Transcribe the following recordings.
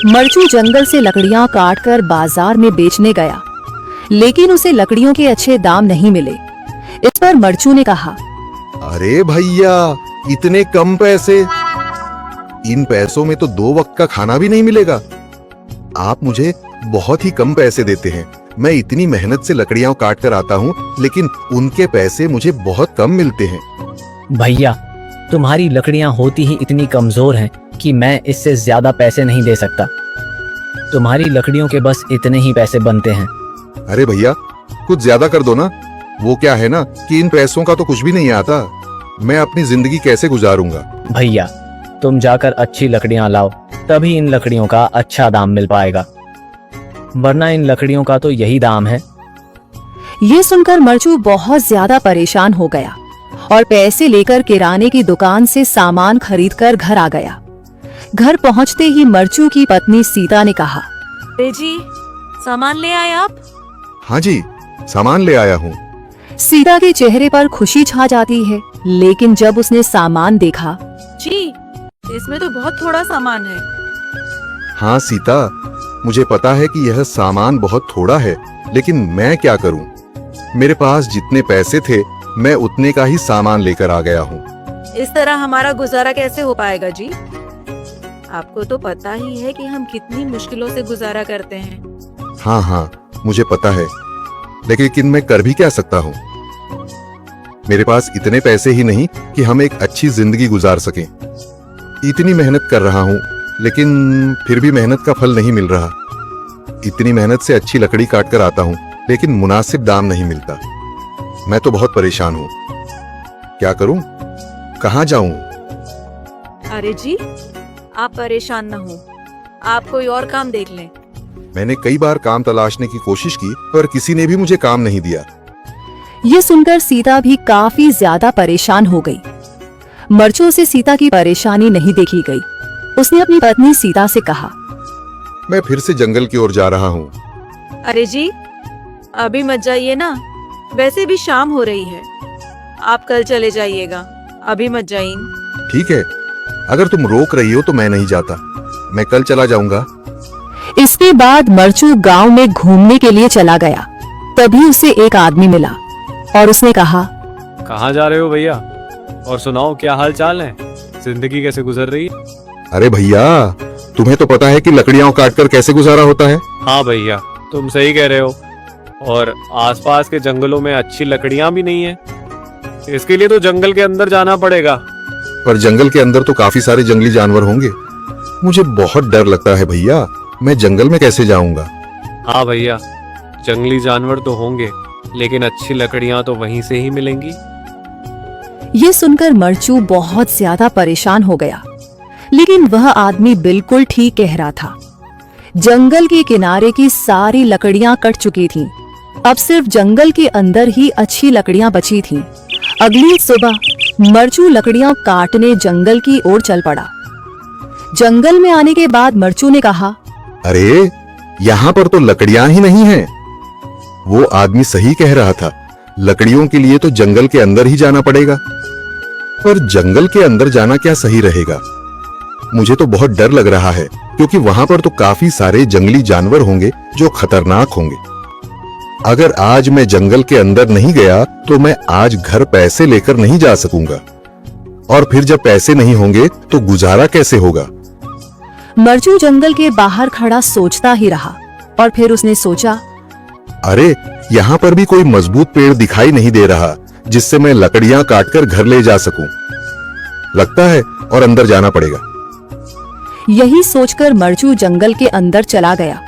मरचू जंगल से लकड़ियां काटकर बाजार में बेचने गया, लेकिन उसे लकड़ियों के अच्छे दाम नहीं मिले। इस पर मरचू ने कहा, अरे भैया, इतने कम पैसे, इन पैसों में तो 2 वक्त का खाना भी नहीं मिलेगा। आप मुझे बहुत ही कम पैसे देते हैं। मैं इतनी मेहनत से लकड़ियां काट कर आता हूँ, लेकिन उनके पैसे मुझे बहुत कम मिलते हैं। भैया, तुम्हारी लकड़ियां होती ही इतनी कमजोर हैं कि मैं इससे ज्यादा पैसे नहीं दे सकता। तुम्हारी लकड़ियों के बस इतने ही पैसे बनते हैं। अरे भैया, कुछ ज्यादा कर दो ना। वो क्या है ना कि इन पैसों का तो कुछ भी नहीं आता। मैं अपनी जिंदगी कैसे गुजारूंगा। भैया, तुम जाकर अच्छी लकड़ियां लाओ, तभी इन लकड़ियों का अच्छा दाम मिल पाएगा, वरना इन लकड़ियों का तो यही दाम है। ये सुनकर मरचू बहुत ज्यादा परेशान हो गया और पैसे लेकर किराने की दुकान से सामान खरीदकर घर आ गया। घर पहुंचते ही मरचू की पत्नी सीता ने कहा, अरे जी, सामान ले आए आप? हाँ जी, सामान ले आया हूँ। सीता के चेहरे पर खुशी छा जाती है, लेकिन जब उसने सामान देखा, जी, इसमें तो बहुत थोड़ा सामान है। हाँ सीता, मुझे पता है कि यह सामान बहुत थोड़ा है, लेकिन मैं क्या करूं? मेरे पास जितने पैसे थे, मैं उतने का ही सामान लेकर आ गया हूँ। इस तरह हमारा गुजारा कैसे हो पाएगा जी? आपको तो पता ही है कि हम कितनी मुश्किलों से गुजारा करते हैं। हाँ हाँ, मुझे पता है, लेकिन मैं कर भी क्या सकता हूँ? मेरे पास इतने पैसे ही नहीं कि हम एक अच्छी जिंदगी गुजार सकें। इतनी मेहनत कर रहा हूँ, लेकिन फिर भी मेहनत का फल नहीं मिल रहा। इतनी मेहनत से अच्छी लकड़ी काट कर आता हूँ, लेकिन मुनासिब दाम नहीं मिलता। मैं तो बहुत परेशान हूँ। क्या करूँ? कहाँ जाऊँ? अरे जी, आप परेशान न हो, आप कोई और काम देख लें। मैंने कई बार काम तलाशने की कोशिश की, पर किसी ने भी मुझे काम नहीं दिया। ये सुनकर सीता भी काफी ज्यादा परेशान हो गई। मरचू से सीता की परेशानी नहीं देखी गई। उसने अपनी पत्नी सीता से कहा, मैं फिर से जंगल की ओर जा रहा हूँ। अरे जी, अभी मत जाइए ना, वैसे भी शाम हो रही है। आप कल चले जाइएगा, अभी मत जाइए। ठीक है, अगर तुम रोक रही हो तो मैं नहीं जाता। मैं कल चला जाऊंगा। इसके बाद मरचू गांव में घूमने के लिए चला गया। तभी उसे एक आदमी मिला और उसने कहा, कहाँ जा रहे हो भैया? और सुनाओ, क्या हाल चाल है? जिंदगी कैसे गुजर रही है? अरे भैया, तुम्हें तो पता है कि लकड़ियां काटकर कैसे गुजारा होता है। हाँ भैया, तुम सही कह रहे हो। और आसपास के जंगलों में अच्छी लकड़ियां भी नहीं है। इसके लिए तो जंगल के अंदर जाना पड़ेगा। पर जंगल के अंदर तो काफी सारे जंगली जानवर होंगे। मुझे बहुत डर लगता है भैया, मैं जंगल में कैसे जाऊंगा? हाँ भैया, जंगली जानवर तो होंगे, लेकिन अच्छी लकड़ियां तो वहीं से ही मिलेंगी। ये सुनकर मरचू बहुत ज्यादा परेशान हो गया, लेकिन वह आदमी बिल्कुल ठीक कह रहा था। जंगल के किनारे की सारी लकड़ियां कट चुकी थीं। अब सिर्फ जंगल के अंदर ही अच्छी लकड़ियां बची थीं। अगली सुबह मरचू लकड़ियां काटने जंगल की ओर चल पड़ा। जंगल में आने के बाद मरचू ने कहा, अरे, यहाँ पर तो लकड़ियां ही नहीं हैं। वो आदमी सही कह रहा था, लकड़ियों के लिए तो जंगल के अंदर ही जाना पड़ेगा। पर जंगल के अंदर जाना क्या सही रहेगा? मुझे तो बहुत डर लग रहा है, क्योंकि वहां पर तो काफी सारे जंगली जानवर होंगे जो खतरनाक होंगे। अगर आज मैं जंगल के अंदर नहीं गया तो मैं आज घर पैसे लेकर नहीं जा सकूंगा, और फिर जब पैसे नहीं होंगे तो गुजारा कैसे होगा? मरचू जंगल के बाहर खड़ा सोचता ही रहा और फिर उसने सोचा, अरे, यहाँ पर भी कोई मजबूत पेड़ दिखाई नहीं दे रहा जिससे मैं लकड़ियां काटकर घर ले जा सकूं। लगता है और अंदर जाना पड़ेगा। यही सोचकर मरचू जंगल के अंदर चला गया।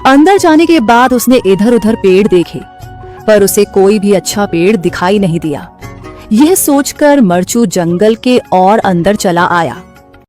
अंदर जाने के बाद उसने इधर उधर पेड़ देखे, पर उसे कोई भी अच्छा पेड़ दिखाई नहीं दिया। यह सोचकर मरचू जंगल के और अंदर चला आया।